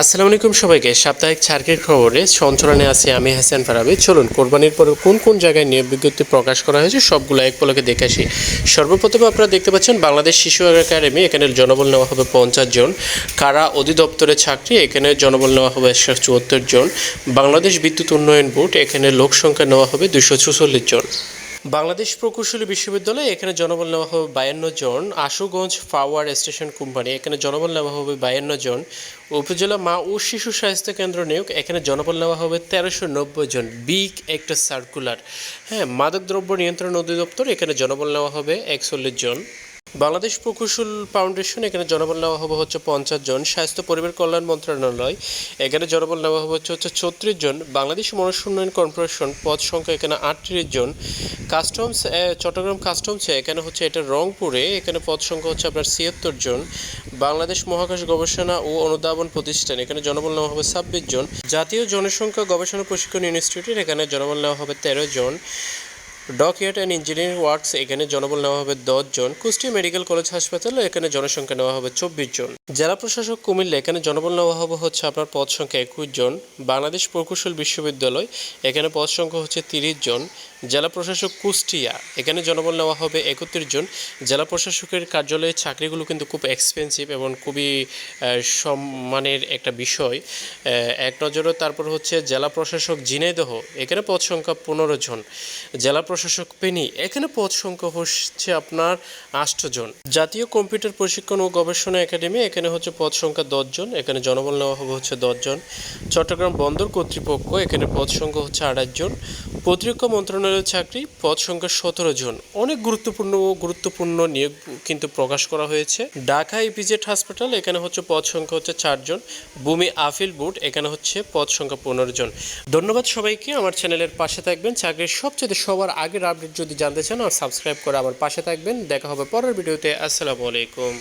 আসসালামু আলাইকুম সবাইকে। সাপ্তাহিক চাকরির খবরে সঞ্চালনে আছি আমি হাসান ফারাবি। চলুন কোরবানির পরে কোন কোন জায়গায় নিয়োগ বিজ্ঞপ্তি প্রকাশ করা হয়েছে সবগুলো এক পলকে দেখে আসি। সর্বপ্রথমে আপনারা দেখতে পাচ্ছেন বাংলাদেশ শিশু একাডেমি, এখানে জনবল নেওয়া হবে 50 জন। কারা অধিদপ্তরে চাকরি, এখানে জনবল নেওয়া হবে 174 জন। বাংলাদেশ বিদ্যুৎ উন্নয়ন বোর্ড, এখানে লোক সংখ্যা নেওয়া হবে 246 জন। বাংলাদেশ প্রকৌশলী বিশ্ববিদ্যালয়, এখানে জনবল নেওয়া হবে 52 জন। আশুগঞ্জ পাওয়ার স্টেশন কোম্পানি, এখানে জনবল নেওয়া হবে 52 জন। উপজেলা মা ও শিশু স্বাস্থ্য কেন্দ্র নিয়োগ, এখানে জনবল নেওয়া হবে 1390 জন। বিগ একটা সার্কুলার। মাদকদ্রব্য নিয়ন্ত্রণ অধিদপ্তর, এখানে জনবল নেওয়া হবে 41 জন। বাংলাদেশ প্রকৌশল ফাউন্ডেশন, এখানে জনবল নেওয়া হবে 50 জন। স্বাস্থ্য পরিবার কল্যাণ মন্ত্রণালয়, এখানে জনবল নেওয়া হবে 36 জন। বাংলাদেশ মনুষ্য উন্নয়ন কর্পোরেশন, পদ সংখ্যা এখানে 38 জন। কাস্টমস, চট্টগ্রাম কাস্টমসে, এখানে এটা রংপুরে, এখানে পদ সংখ্যা আপনার 76 জন। বাংলাদেশ মহাকাশ গবেষণা ও অনুধাবন প্রতিষ্ঠান, এখানে জনবল নেওয়া হবে 26 জন। জাতীয় জনসংখ্যা গবেষণা প্রশিক্ষণ ইনস্টিটিউট, এখানে জনবল নেওয়া হবে 13 জন। ডকইয়ার্ড অ্যান্ড ইঞ্জিনিয়ারিং ওয়ার্কস, এখানে জনবল নেওয়া হবে 10 জন। কুষ্টিয়া মেডিকেল কলেজ হাসপাতাল, এখানে জনসংখ্যা নেওয়া হবে 24 জন। জেলা প্রশাসক কুমিল্লা, এখানে জনবল নেওয়া হবে আপনার পদ সংখ্যা 21 জন। বাংলাদেশ প্রকৌশল বিশ্ববিদ্যালয়, এখানে পদ সংখ্যা 30 জন। জেলা প্রশাসক কুষ্টিয়া, এখানে জনবল নেওয়া হবে 31 জন। জেলা প্রশাসকের কার্যালয়ের চাকরিগুলো কিন্তু খুব এক্সপেন্সিভ এবং খুবই সম্মানের একটা বিষয় এক নজরে। তারপর জেলা প্রশাসক ঝিনাইদহ, এখানে পদ সংখ্যা 15 জন। জেলা প্রশাসক ফেনী, এখানে পদ সংখ্যা আপনার 8 জন। জাতীয় কম্পিউটার প্রশিক্ষণ ও গবেষণা একাডেমি, এখানে পদ সংখ্যা 10 জন, এখানে জনবল নেওয়া হবে 10 জন। চট্টগ্রাম বন্দর কর্তৃপক্ষ, এখানে পদ সংখ্যা 28 জন। প্রতিরক্ষা মন্ত্রণালয়ের চাকরি, পদ সংখ্যা 17 জন। অনেক গুরুত্বপূর্ণ নিয়োগ কিন্তু প্রকাশ করা হয়েছে। ঢাকা ইপিজেড হাসপাতাল, এখানে পদ সংখ্যা 4 জন। ভূমি আপিল বোর্ড, এখানে পদ সংখ্যা 15 জন। ধন্যবাদ সবাইকে। আমার চ্যানেলের পাশে থাকবেন। চাকরির সবচেয়ে সবার আগের আপডেট যদি জানতে চান, আর সাবস্ক্রাইব করে আমার পাশে থাকবেন। দেখা হবে পরের ভিডিওতে। আসসালামু আলাইকুম।